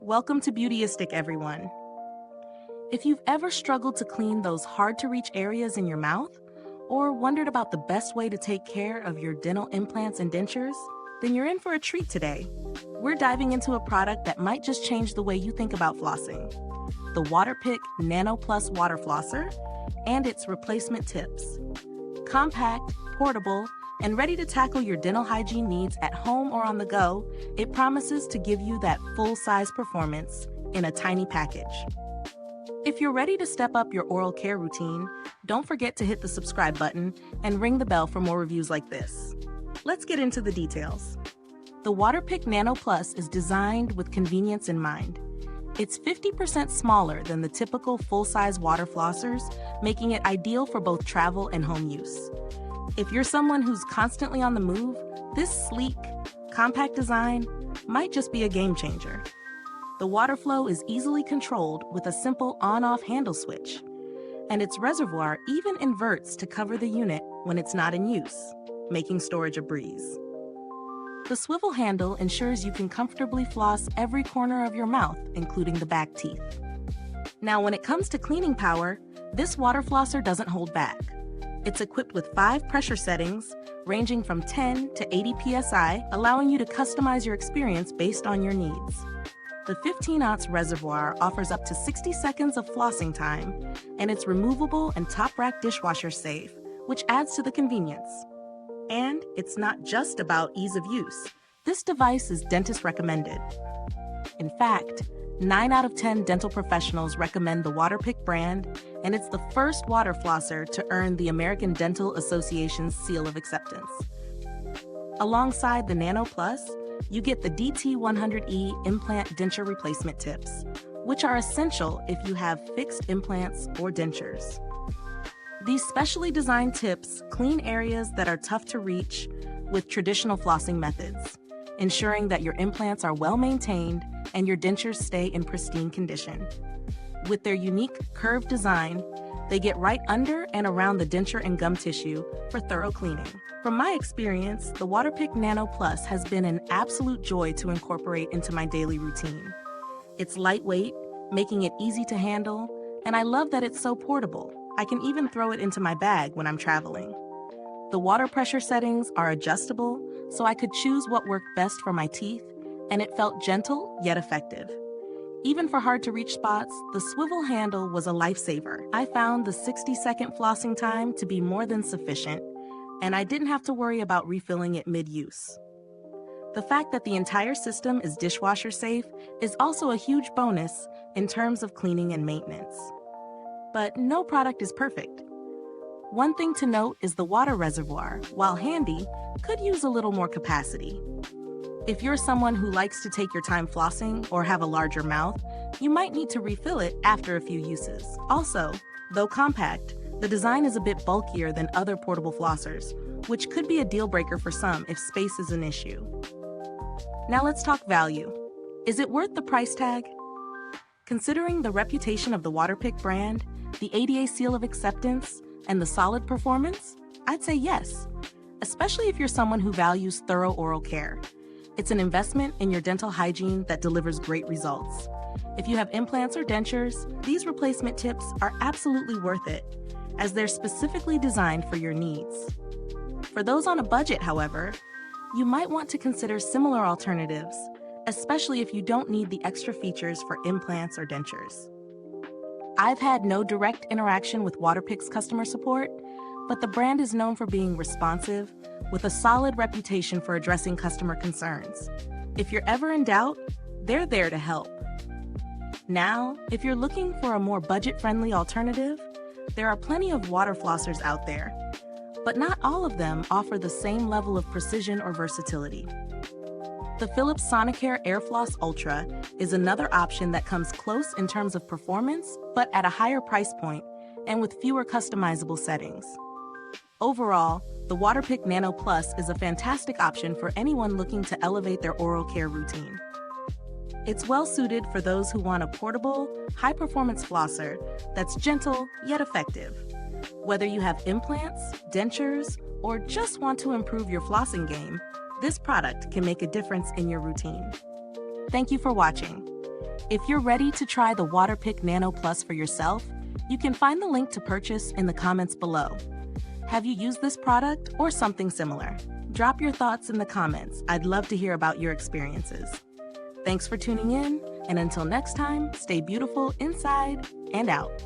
Welcome to Beautyistic, everyone. If you've ever struggled to clean those hard-to-reach areas in your mouth, or wondered about the best way to take care of your dental implants and dentures, then you're in for a treat today. We're diving into a product that might just change the way you think about flossing: the Waterpik Nano Plus Water Flosser and its replacement tips. Compact, portable, and ready to tackle your dental hygiene needs at home or on the go, it promises to give you that full-size performance in a tiny package. If you're ready to step up your oral care routine, don't forget to hit the subscribe button and ring the bell for more reviews like this. Let's get into the details. The Waterpik Nano Plus is designed with convenience in mind. It's 50% smaller than the typical full-size water flossers, making it ideal for both travel and home use. If you're someone who's constantly on the move, this sleek, compact design might just be a game changer. The water flow is easily controlled with a simple on-off handle switch, and its reservoir even inverts to cover the unit when it's not in use, making storage a breeze. The swivel handle ensures you can comfortably floss every corner of your mouth, including the back teeth. Now, when it comes to cleaning power, this water flosser doesn't hold back. It's equipped with 5 pressure settings, ranging from 10 to 80 psi, allowing you to customize your experience based on your needs. The 15-ounce reservoir offers up to 60 seconds of flossing time, and it's removable and top-rack dishwasher safe, which adds to the convenience. And it's not just about ease of use. This device is dentist recommended. In fact, 9 out of 10 dental professionals recommend the Waterpik brand, and it's the first water flosser to earn the American Dental Association's seal of acceptance. Alongside the Nano Plus, you get the DT100E Implant Denture Replacement Tips, which are essential if you have fixed implants or dentures. These specially designed tips clean areas that are tough to reach with traditional flossing methods, ensuring that your implants are well maintained and your dentures stay in pristine condition. With their unique curved design, they get right under and around the denture and gum tissue for thorough cleaning. From my experience, the Waterpik Nano Plus has been an absolute joy to incorporate into my daily routine. It's lightweight, making it easy to handle, and I love that it's so portable. I can even throw it into my bag when I'm traveling. The water pressure settings are adjustable, so I could choose what worked best for my teeth, and it felt gentle yet effective. Even for hard-to-reach spots, the swivel handle was a lifesaver. I found the 60-second flossing time to be more than sufficient, and I didn't have to worry about refilling it mid-use. The fact that the entire system is dishwasher safe is also a huge bonus in terms of cleaning and maintenance. But no product is perfect. One thing to note is the water reservoir, while handy, could use a little more capacity. If you're someone who likes to take your time flossing or have a larger mouth, you might need to refill it after a few uses. Also, though compact, the design is a bit bulkier than other portable flossers, which could be a deal breaker for some if space is an issue. Now let's talk value. Is it worth the price tag? Considering the reputation of the Waterpik brand, the ADA seal of acceptance, and the solid performance, I'd say yes, especially if you're someone who values thorough oral care. It's an investment in your dental hygiene that delivers great results. If you have implants or dentures, these replacement tips are absolutely worth it, as they're specifically designed for your needs. For those on a budget, however, you might want to consider similar alternatives, especially if you don't need the extra features for implants or dentures. I've had no direct interaction with Waterpik's customer support, but the brand is known for being responsive, with a solid reputation for addressing customer concerns. If you're ever in doubt, they're there to help. Now, if you're looking for a more budget-friendly alternative, there are plenty of water flossers out there, but not all of them offer the same level of precision or versatility. The Philips Sonicare AirFloss Ultra is another option that comes close in terms of performance, but at a higher price point and with fewer customizable settings. Overall, the Waterpik Nano Plus is a fantastic option for anyone looking to elevate their oral care routine. It's well-suited for those who want a portable, high-performance flosser that's gentle yet effective. Whether you have implants, dentures, or just want to improve your flossing game, this product can make a difference in your routine. Thank you for watching. If you're ready to try the Waterpik Nano Plus for yourself, you can find the link to purchase in the comments below. Have you used this product or something similar? Drop your thoughts in the comments. I'd love to hear about your experiences. Thanks for tuning in, and until next time, stay beautiful inside and out.